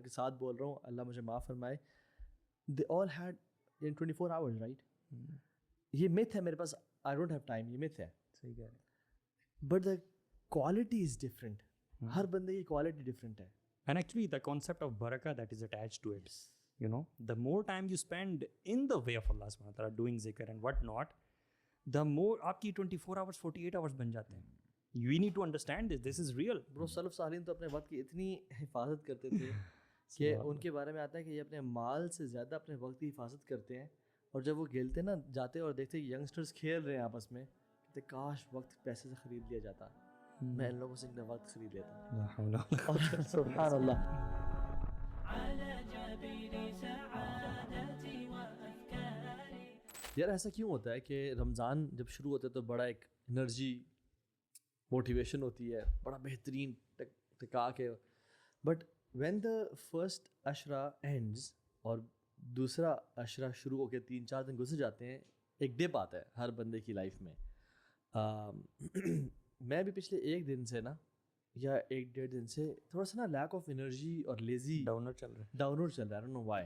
کے ساتھ بول رہا ہوں, اللہ مجھے معاف فرمائے, they all had in 24 hours, right. یہ myth ہے میرے پاس, آئی ڈونٹ ہیو ٹائم, یہ myth ہے. صحیح کہہ رہے ہیں. But the quality is different, ہر بندے کی کوالٹی ڈفرینٹ ہے. And actually the concept of barakah that is attached to it, you know, the more time you spend in the way of Allah subhanahu wa ta'ala doing zikr and what not, the more aapki 24 hours 48 hours ban jate hain. You need to understand this is real. Bro, سلف صالحین تو اپنے وقت کی اتنی حفاظت کرتے تھے کہ ان کے بارے میں آتا ہے کہ یہ اپنے مال سے زیادہ اپنے وقت کی حفاظت کرتے ہیں, اور جب وہ کھیلتے نا جاتے اور دیکھتے ینگسٹرز کھیل رہے ہیں آپس میں, کہتے کاش وقت پیسے سے خرید لیا جاتا, میں ان لوگوں سے اپنا وقت خرید لیتا. سبحان اللہ. یار ایسا کیوں ہوتا ہے کہ رمضان جب شروع ہوتا ہے تو بڑا ایک انرجی موٹیویشن ہوتی ہے, بڑا بہترین ٹکا کے, بٹ وین دا فرسٹ عشرہ اینڈز اور دوسرا عشرہ شروع ہو کے 3-4 دن گزر جاتے ہیں, ایک ڈپ آتا ہے ہر بندے کی لائف میں. میں بھی پچھلے 1 دن سے نا یا 1-1.5 دن سے تھوڑا سا نا لیک آف انرجی اور لیزی ڈاؤنر چل رہا ہے. I don't know why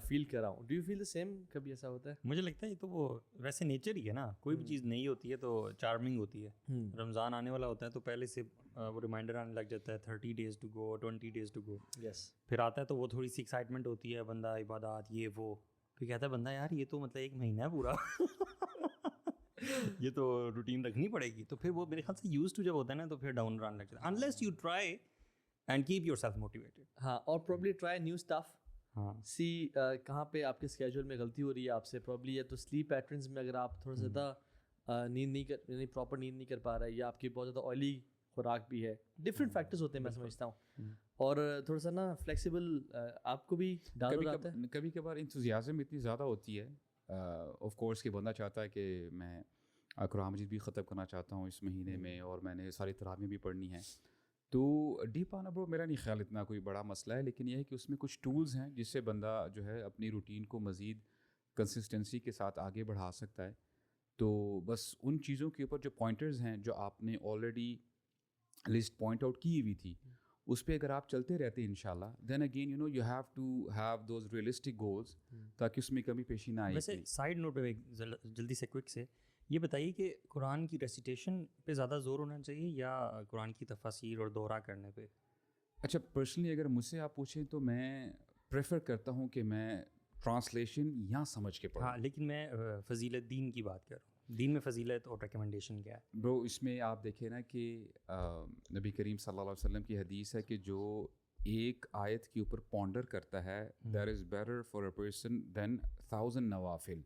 فیل کر رہا ہوں. Do you feel the same? کبھی ایسا ہوتا ہے؟ مجھے لگتا ہے یہ تو وہ ویسے نیچر ہی ہے نا, کوئی بھی چیز نئی ہوتی ہے تو چارمنگ ہوتی ہے. رمضان آنے والا ہوتا ہے تو پہلے سے وہ ریمائنڈر آنے لگ جاتا ہے 30 days to go 20 days to go. یس. پھر آتا ہے تو وہ تھوڑی سی ایکسائٹمنٹ ہوتی ہے, بندہ عبادات یہ وہ, پھر کہتا ہے بندہ یار یہ تو مطلب 1 مہینہ ہے پورا یہ تو روٹین رکھنی پڑے گی. تو پھر وہ میرے خیال سے یوز ٹو جب ہوتا ہے نا تو پھر ڈاؤن آنے لگ جاتا ہے, unless you try and keep your self motivated. ہاں, اور پروبلی ٹرائی نیو اسٹف. ہاں, سی کہاں پہ آپ کے اسکیجول میں غلطی ہو رہی ہے آپ سے, پرابلی یا تو سلیپ پیٹرنس میں اگر آپ تھوڑا سا زیادہ نیند نہیں کر یعنی پراپر نیند نہیں کر پا رہے, یا آپ کی بہت زیادہ آئلی خوراک بھی ہے, ڈفرینٹ فیکٹرز ہوتے ہیں میں سمجھتا ہوں. اور تھوڑا سا نا فلیکسیبل آپ کو بھی ڈال ہو جاتا ہے. کبھی کبھار انتھوزیازم اتنی زیادہ ہوتی ہے آف کورس کہ بندہ چاہتا ہے کہ میں قرآن مجید بھی ختم کرنا چاہتا ہوں اس مہینے میں, اور میں نے ساری تراویح بھی پڑھنی ہیں. تو ڈیپ آنا برو میرا نہیں خیال اتنا کوئی بڑا مسئلہ ہے, لیکن یہ ہے کہ اس میں کچھ ٹولز ہیں جس سے بندہ جو ہے اپنی روٹین کو مزید کنسسٹنسی کے ساتھ آگے بڑھا سکتا ہے. تو بس ان چیزوں کے اوپر جو پوائنٹرز ہیں جو آپ نے آلریڈی لسٹ پوائنٹ آؤٹ کی ہوئی تھی, اس پہ اگر آپ چلتے رہتے ہیں انشاءاللہ, then again you know you have to have those realistic goals تاکہ اس میں کمی پیشی نہ آئے. ویسے سائڈ نوٹ پہ جلدی سے کوئک سے یہ بتائیے کہ قرآن کی ریسیٹیشن پہ زیادہ زور ہونا چاہیے یا قرآن کی تفاسیر اور دورہ کرنے پہ؟ اچھا, پرسنلی اگر مجھ سے آپ پوچھیں تو میں پریفر کرتا ہوں کہ میں ٹرانسلیشن یا سمجھ کے پڑھوں. ہاں, لیکن میں فضیلت دین کی بات کر رہا ہوں, دین میں فضیلت اور ریکمنڈیشن کیا ہے؟ برو اس میں آپ دیکھیں نا کہ نبی کریم صلی اللہ علیہ وسلم کی حدیث ہے کہ جو ایک آیت کے اوپر پونڈر کرتا ہے that is better for a person than 1000 نوافل.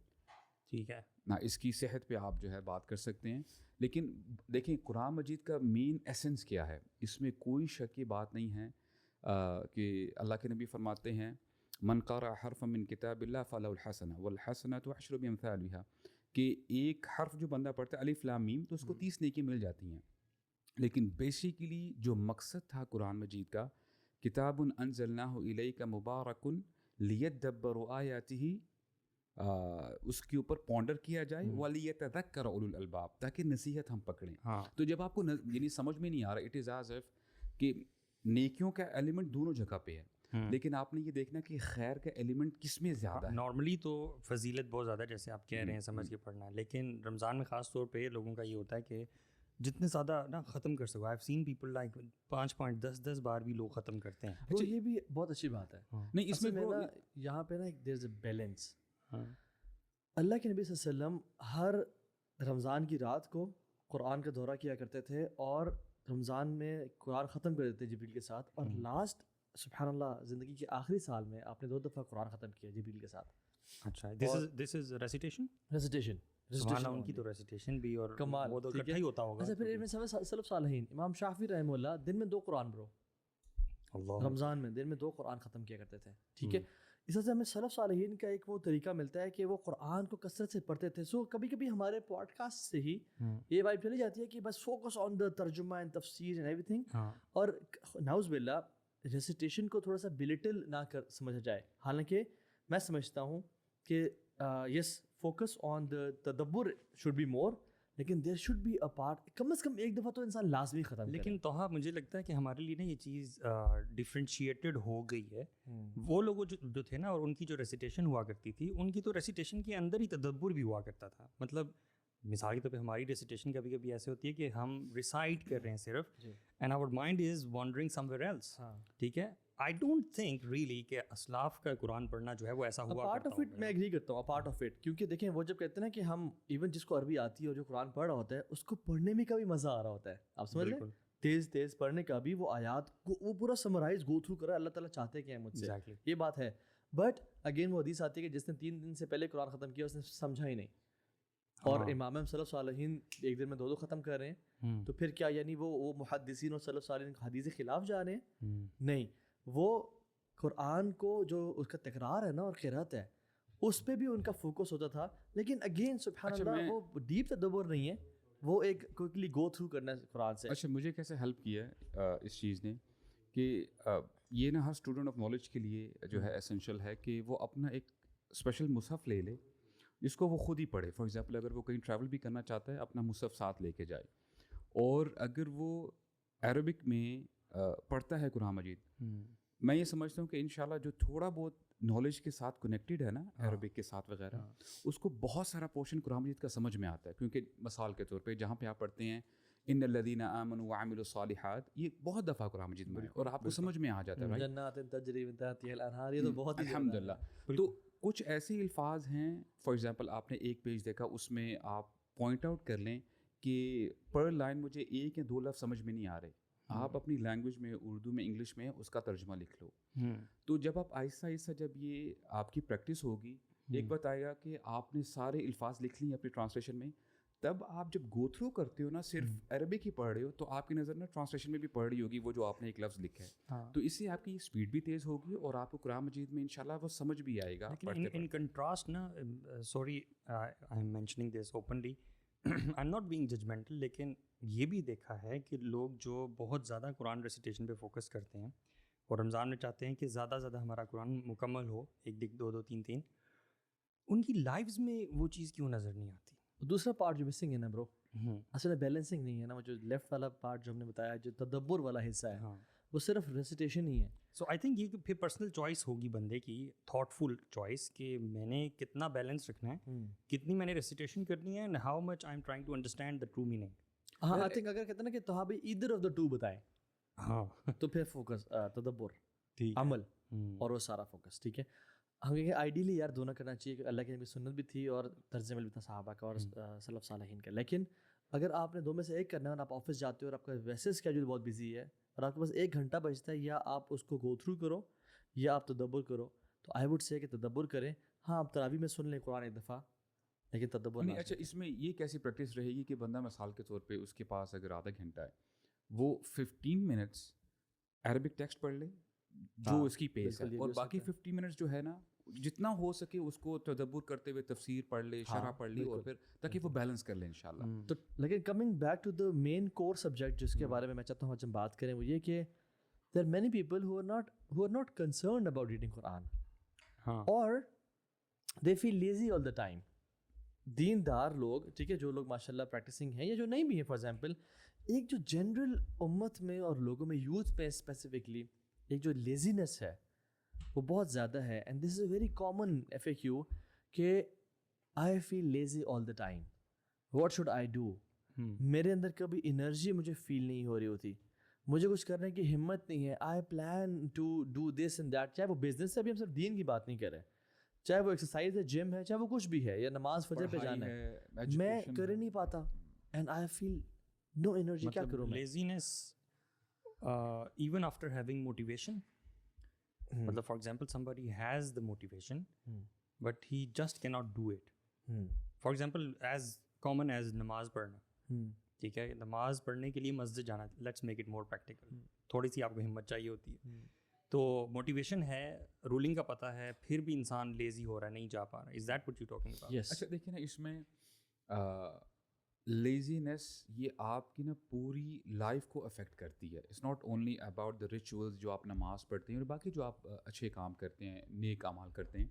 ٹھیک ہے نا, اس کی صحت پہ آپ جو ہے بات کر سکتے ہیں, لیکن دیکھیں قرآن مجید کا مین ایسنس کیا ہے, اس میں کوئی شک کی بات نہیں ہے کہ اللہ کے نبی فرماتے ہیں من قرأ حرفا من کتاب اللہ فلہ الحسنہ والحسنۃ عشر بامثالها, کہ ایک حرف جو بندہ پڑھتا ہے الف لام میم تو اس کو 30 نیکی مل جاتی ہیں. لیکن بیسیکلی جو مقصد تھا قرآن مجید کا, کتاب انزلناہ الیک مبارک لیدبروا آیاتہ, اس کے اوپر پونڈر کیا جائے وَلِيَتَذَكَّرَ أُولُو الْأَلْبَابِ, تاکہ نصیحت ہم پکڑیں. ہاں, تو جب آپ کو یعنی سمجھ میں نہیں آ رہا, اٹ از ایز اف کہ نیکیوں کا ایلیمنٹ دونوں جگہ پہ ہے, لیکن آپ نے یہ دیکھنا کہ خیر کا ایلیمنٹ کس میں زیادہ ہے. نارملی تو فضیلت بہت زیادہ جیسے آپ کہہ رہے ہیں سمجھ کے پڑھنا ہے, لیکن رمضان میں خاص طور پہ لوگوں کا یہ ہوتا ہے کہ جتنے زیادہ نا ختم کر سکو. I have seen people like 5 point 10 بار بھی لوگ ختم کرتے ہیں. اچھا, یہ بھی بہت اچھی بات ہے. نہیں, اس میں یہاں پہ نا دیر از اے بیلنس. اللہ کے نبی صلی اللہ علیہ وسلم ہر رمضان کی رات کو قرآن کا دورہ کیا کرتے تھے, اور رمضان میں قرآن ختم کر دیتے جبریل کے ساتھ, اور لاسٹ سبحان اللہ زندگی کے آخری سال میں آپ نے 2 دفعہ قرآن ختم کیا جبریل کے ساتھ. اچھا, دس از ریسیٹیشن ان کی تو ریسیٹیشن بھی اور کمال وہ تو اکٹھا ہی ہوتا ہوگا. اچھا, پھر ان میں سلف صالحین امام شافعی رحمہ اللہ دن میں 2 قرآن برو رمضان میں دن میں 2 قرآن ختم کیا کرتے تھے. ٹھیک ہے, اس وجہ سے ہمیں سلف صالحین کا ایک وہ طریقہ ملتا ہے کہ وہ قرآن کو کثرت سے پڑھتے تھے. سو کبھی کبھی ہمارے پوڈ کاسٹ سے ہی یہ وائب چلی جاتی ہے کہ بس فوکس آن دا ترجمہ اینڈ تفسیر اینڈ ایوری تھنگ, اور نعوذ باللہ ریسیٹیشن کو تھوڑا سا بلیٹل نہ کر سمجھا جائے. حالانکہ میں سمجھتا ہوں کہ یس فوکس آن دا تدبر شوڈ بی مور, لیکن there should be a part, کم از کم ایک دفعہ تو انسان لازمی ختم کرے. لیکن توہا مجھے لگتا ہے کہ ہمارے لیے نا یہ چیز ڈفرینشیٹڈ ہو گئی ہے. وہ لوگ جو تھے نا, اور ان کی جو ریسیٹیشن ہوا کرتی تھی, ان کی تو ریسیٹیشن کے اندر ہی تدبر بھی ہوا کرتا تھا. مطلب مثال کے طور پہ ہماری ریسیٹیشن کبھی کبھی ایسے ہوتی ہے کہ ہم ریسائٹ کر رہے ہیں صرف, and our mind is wandering somewhere else. ٹھیک ہے, آئی ڈونٹ تھنک ریئلی کہ اسلاف کا قرآن پڑھنا جو ہے وہ ایسا ہوا پارٹ آف اٹ. میں ایگری کرتا ہوں, پارٹ آف اٹ, کیونکہ دیکھیں وہ جب کہتے ہیں نا کہ ہم ایون جس کو عربی آتی ہے اور جو قرآن پڑھ رہا ہوتا ہے اس کو پڑھنے میں کا بھی مزہ آ رہا ہوتا ہے. آپ سمجھ لیں, تیز تیز پڑھنے کا بھی, وہ آیات کو وہ پورا سمرائز گو تھرو کرا, اللہ تعالیٰ چاہتے کیا ہے مجھ سے, یہ بات ہے. بٹ اگین وہ حدیث آتی ہے کہ جس نے 3 دن سے پہلے قرآن ختم کیا اس نے سمجھا ہی نہیں, اور امام صلی اللہ علیہ وسلم ایک دن میں 2 ختم کر رہے ہیں, تو پھر کیا یعنی وہ محدثین اور صلی اللہ علیہ وسلم حدیث کے خلاف جا رہے ہیں؟ نہیں, وہ قرآن کو جو اس کا تکرار ہے نا اور قرأت ہے اس پہ بھی ان کا فوکس ہوتا تھا. لیکن اگین سبحان اللہ وہ ڈیپ تدبر نہیں ہے, وہ ایک کوئکلی گو تھرو کرنا ہے قرآن سے. اچھا, مجھے کیسے ہیلپ کیا ہے اس چیز نے کہ یہ نا ہر اسٹوڈنٹ آف نالج کے لیے جو ہے اسینشیل ہے کہ وہ اپنا ایک اسپیشل مصحف لے لے جس کو وہ خود ہی پڑھے. فار ایگزامپل اگر وہ کہیں ٹریول بھی کرنا چاہتا ہے اپنا مصحف ساتھ لے کے جائے, اور اگر وہ عربک میں پڑھتا ہے قرآن مجید, میں یہ سمجھتا ہوں کہ انشاءاللہ جو تھوڑا بہت نالج کے ساتھ کنیکٹیڈ ہے نا عربک کے ساتھ وغیرہ, اس کو بہت سارا پورشن قرآن مجید کا سمجھ میں آتا ہے. کیونکہ مثال کے طور پہ جہاں پہ آپ پڑھتے ہیں ان الذین آمنوا وعملوا الصالحات, یہ بہت دفعہ قرآن مجید میں ہے اور آپ کو سمجھ میں آ جاتا ہے. جنات تجری من تحتها الانہار, یہ تو بہت ہی الحمدللہ. تو کچھ ایسے الفاظ ہیں, فار ایگزامپل آپ نے ایک پیج دیکھا, اس میں آپ پوائنٹ آؤٹ کر لیں کہ پر لائن مجھے 1 یا 2 لفظ سمجھ میں نہیں آ رہے, آپ اپنی لینگویج میں, اردو میں, انگلش میں اس کا ترجمہ لکھ لو. تو جب آپ آہستہ آہستہ جب یہ آپ کی پریکٹس ہوگی, ایک وقت آئے گا کہ آپ نے سارے الفاظ لکھ لیے اپنی ٹرانسلیشن میں, تب آپ جب گو تھرو کرتے ہو نا صرف عربک ہی پڑھ رہے ہو, تو آپ کی نظر نا ٹرانسلیشن میں بھی پڑھ رہی ہوگی وہ جو آپ نے ایک لفظ لکھا ہے, تو اس سے آپ کی اسپیڈ بھی تیز ہوگی اور آپ کو قرآن مجید میں انشاءاللہ وہ سمجھ بھی آئے گا. ان کنٹراسٹ نا, sorry I am mentioning this openly, I am not being judgmental, لیکن یہ بھی دیکھا ہے کہ لوگ جو بہت زیادہ قرآن ریسیٹیشن پہ فوکس کرتے ہیں اور رمضان میں چاہتے ہیں کہ زیادہ زیادہ ہمارا قرآن مکمل ہو, 1 1 2 2 3 3, ان کی لائفز میں وہ چیز کیوں نظر نہیں آتی؟ دوسرا پارٹ جو مسنگ ہے نا برو, اصل میں بیلنسنگ نہیں ہے نا, وہ جو لیفٹ والا پارٹ جو ہم نے بتایا, جو تدبر والا حصہ ہے, وہ صرف ریسیٹیشن ہی ہے. سو آئی تھنک یہ پھر پرسنل چوائس ہوگی بندے کی, تھاٹ فل چوائس, کہ میں نے کتنا بیلنس رکھنا ہے, کتنی میں نے ریسیٹیشن کرنی ہے, and how much I am trying to understand the true meaning. ہاں, آئی تھنک اگر کہتے ہیں نا کہ تو بھائی ایدر آف دا 2 بتائیں, ہاں, تو پھر فوکس تدبر, عمل, اور وہ سارا فوکس. ٹھیک ہے, ہم کہیں آئیڈیلی یار دونوں کرنا چاہیے, کہ اللہ کی نبی سنت بھی تھی اور طرز عمل بھی تھا صحابہ کا اور سلف صالحین کا. لیکن اگر آپ نے 2 میں سے ایک کرنا ہے اور آپ آفس جاتے ہو اور آپ کا ویسے اسکیجول بہت بزی ہے اور آپ کے پاس 1 گھنٹہ بچتا ہے, یا آپ اس کو گو تھرو کرو یا آپ تدبر کرو, تو آئی ووڈ سے کہ تدبر کریں. ہاں, آپ تراویح میں سن لیں قرآن 1 دفعہ, لیکن تدبر نہیں. اچھا, اس میں یہ کیسی پریکٹس رہے گی کہ بندہ مثال کے طور پہ اس کے پاس اگر آدھا گھنٹہ ہے, وہ 15 منٹس عربک ٹیکسٹ پڑھ لے جو اس کی پیس ہے, اور باقی 50 منٹس جو ہے نا جتنا ہو سکے اس کو تدبر کرتے ہوئے تفسیر پڑھ لے, شرح پڑھ لی, اور پھر تاکہ وہ بیلنس کر لیں انشاءاللہ. تو لیکن coming back to the main core subject جس کے بارے میں میں چاہتا ہوں آج ہم بات کریں, وہ یہ کہ there are many people who are not concerned about reading Quran, or they feel lazy all the time. دیندار لوگ, ٹھیک ہے, جو لوگ ماشاء اللہ پریکٹسنگ ہیں یا جو نہیں بھی ہیں, فار ایگزامپل ایک جو جنرل امت میں اور لوگوں میں, یوتھ میں اسپیسیفکلی, ایک جو لیزینس ہے وہ بہت زیادہ ہے. And this is a very common FAQ کہ I feel lazy all the time, what should I do. میرے اندر کبھی انرجی مجھے فیل نہیں ہو رہی ہوتی, مجھے کچھ کرنے کی ہمت نہیں ہے. I plan to do this and that, چاہے وہ بزنس سے بھی, ہم صرف دین کی بات نہیں کر رہے, چاہے وہ ایکسرسائز ہے, جم ہے, چاہے وہ کچھ بھی ہے, یا نماز فجر پہ جانا ہے, میں کر ہی نہیں پاتا. And I feel no energy. کیا کروں میں؟ Laziness even after having motivation. مطلب for example somebody has the motivation but he just cannot do it. For example, as common as نماز پڑھنا, ٹھیک ہے, نماز پڑھنے کے لیے مسجد جانا, let's make it more practical, تھوڑی سی آپ کو ہمت چاہیے ہوتی ہے. تو موٹیویشن ہے, رولنگ کا پتہ ہے, پھر بھی انسان لیزی ہو رہا ہے, نہیں جا پا رہا. Is that what you talking about? اچھا دیکھیں نا, اس میں لیزینس یہ آپ کی نا پوری لائف کو افیکٹ کرتی ہے. It's not only about the rituals جو آپ نماز پڑھتے ہیں اور باقی جو آپ اچھے کام کرتے ہیں, نیک اعمال کرتے ہیں.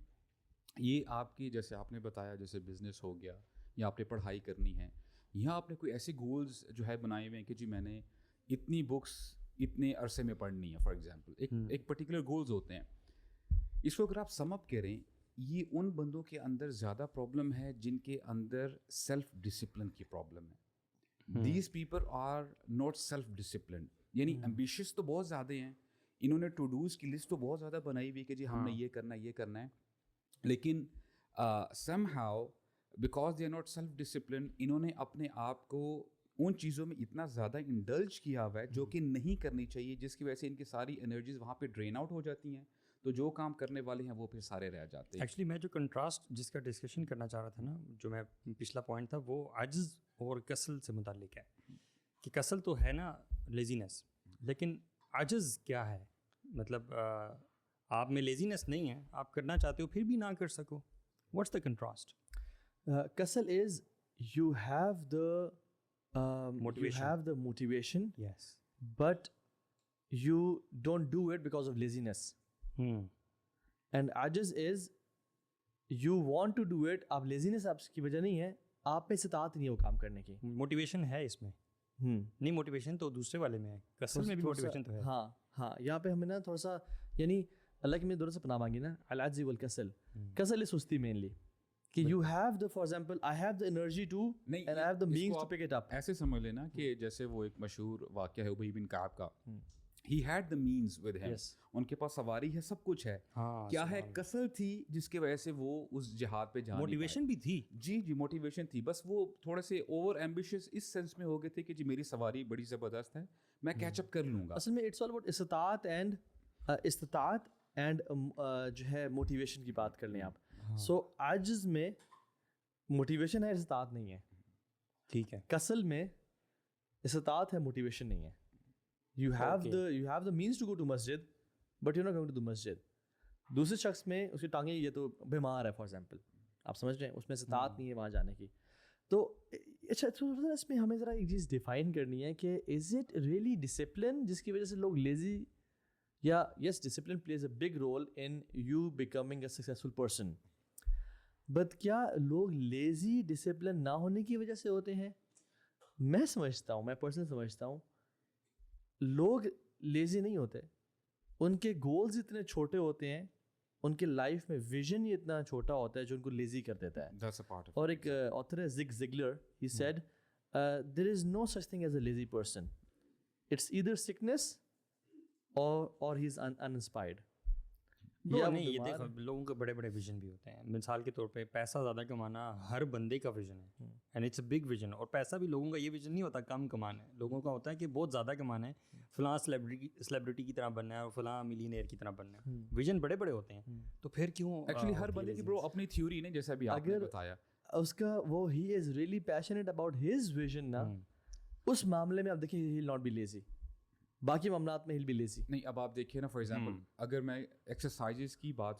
یہ آپ کی, جیسے آپ نے بتایا, جیسے بزنس ہو گیا یا آپ نے پڑھائی کرنی ہے, یہاں آپ نے کوئی ایسے گولز جو ہے بنائے ہوئے ہیں کہ جی میں نے اتنی بکس اتنے عرصے میں پڑھنی ہے فار ایگزامپل، ایک پرٹیکولر گولز ہوتے ہیں. اس کو اگر آپ سم اپ کریں، یہ ان بندوں کے اندر زیادہ پرابلم ہے جن کے اندر سیلف ڈسپلن کی پرابلم ہے. These people are not self disciplined. یعنی ایمبیشیس تو بہت زیادہ ہیں، انہوں نے ٹو ڈوز کی لسٹ تو بہت زیادہ بنائی ہوئی کہ جی ہم نے یہ کرنا ہے یہ کرنا ہے، لیکن somehow because they are not self disciplined انہوں نے اپنے آپ کو ان چیزوں میں اتنا زیادہ انڈلج کیا ہوا ہے جو کہ نہیں کرنی چاہیے، جس کی وجہ سے ان کی ساری انرجیز وہاں پہ ڈرین آؤٹ ہو جاتی ہیں. تو جو کام کرنے والے ہیں وہ پھر سارے رہ جاتے ہیں. ایکچولی میں جو کنٹراسٹ جس کا ڈسکشن کرنا چاہ رہا تھا نا، جو میں پچھلا پوائنٹ تھا، وہ عجز اور کسل سے متعلق ہے. کہ کسل تو ہے نا لیزینس، لیکن عجز کیا ہے؟ مطلب آپ میں لیزینس نہیں ہے، آپ کرنا چاہتے ہو پھر بھی نہ کر سکو. What's the contrast? Cause is you have the motivation yes but you don't do it because of laziness. And ajiz is you want to do it, آپ laziness آپ کی وجہ نہیں ہے، آپ میں استطاعت نہیں ہے وہ کام کرنے کی. موٹیویشن ہے اس میں نہیں، موٹیویشن تو دوسرے والے میں ہے، کسل میں بھی موٹیویشن تو ہے. ہاں یہاں پہ ہمیں نا تھوڑا سا یعنی اللہ کی میں دونوں سے پناہ مانگی نا، العجز والکسل. کسل is سستی مینلی کہ you have the for example I have the energy to and I have the means to pick it up. ایسے سمجھ لینا کہ جیسے وہ ایک مشہور واقعہ ہے ابی بن کعب کا، he had the means with him. ان کے پاس سواری ہے، سب کچھ ہے. کیا ہے؟ کسل تھی جس کی وجہ سے وہ اس جہاد پہ جا. موٹیویشن بھی تھی، جی موٹیویشن تھی، بس وہ تھوڑے سے اوور ایمبیشیس اس سینس میں ہو گئے تھے کہ جی میری سواری بڑی زبردست ہے، میں کیچ اپ کر لوں گا. اصل میں اٹس آل اباؤٹ استطاعت اینڈ جو ہے موٹیویشن کی بات کر لیں آپ. سو عجز میں موٹیویشن ہے، استطاعت نہیں ہے. ٹھیک ہے. کسل میں استطاعت ہے، موٹیویشن نہیں ہے. You have the means to go to masjid, but you're not going to the masjid. دوسرے شخص میں اس کی ٹانگیں یہ تو بیمار ہے فار ایگزامپل، آپ سمجھ رہے ہیں، اس میں استطاعت نہیں ہے وہاں جانے کی. تو اچھا اس میں ہمیں ذرا ایک چیز ڈیفائن کرنی ہے کہ از اٹ ریئلی ڈسپلن جس کی وجہ سے لوگ لیزی، یا yes discipline plays a big role in you becoming a successful person, but کیا لوگ لیزی ڈسپلن نہ ہونے کی وجہ سے ہوتے ہیں؟ میں سمجھتا ہوں، میں پرسنل سمجھتا ہوں لوگ لیزی نہیں ہوتے، ان کے گولز اتنے چھوٹے ہوتے ہیں، ان کے لائف میں ویژن ہی اتنا چھوٹا ہوتا ہے جو ان کو لیزی کر دیتا ہے. اور ایک آتھر ہے Zig Ziglar, he said there is no such thing as a lazy person, it's either sickness اور ہی از انسپائرڈ. نہیں، یہ دیکھو لوگوں کے بڑے بڑے ویژن بھی ہوتے ہیں. مثال کے طور پہ پیسہ زیادہ کمانا ہر بندے کا ویژن ہے، and it's a big vision. اور پیسہ بھی لوگوں کا یہ ویژن نہیں ہوتا کم کمانا ہے، لوگوں کا ہوتا ہے کہ بہت زیادہ کمانا ہے، فلاں سیلیبریٹی کی طرح بننا ہے اور فلاں ملینئر کی طرح بننا ہے. ویژن بڑے بڑے ہوتے ہیں. تو پھر کیوں ایکچولی ہر بندے کی برو اپنی تھیوری نے، جیسا بھی آپ نے بتایا، اس کا وہ he is really passionate about his vision نا، اس معاملے میں آپ دیکھیں he will not be lazy, باقی معاملات میں ہل بھی لیزی نہیں. اب آپ دیکھیے نا فار ایگزامپل اگر میں ایکسرسائزز کی بات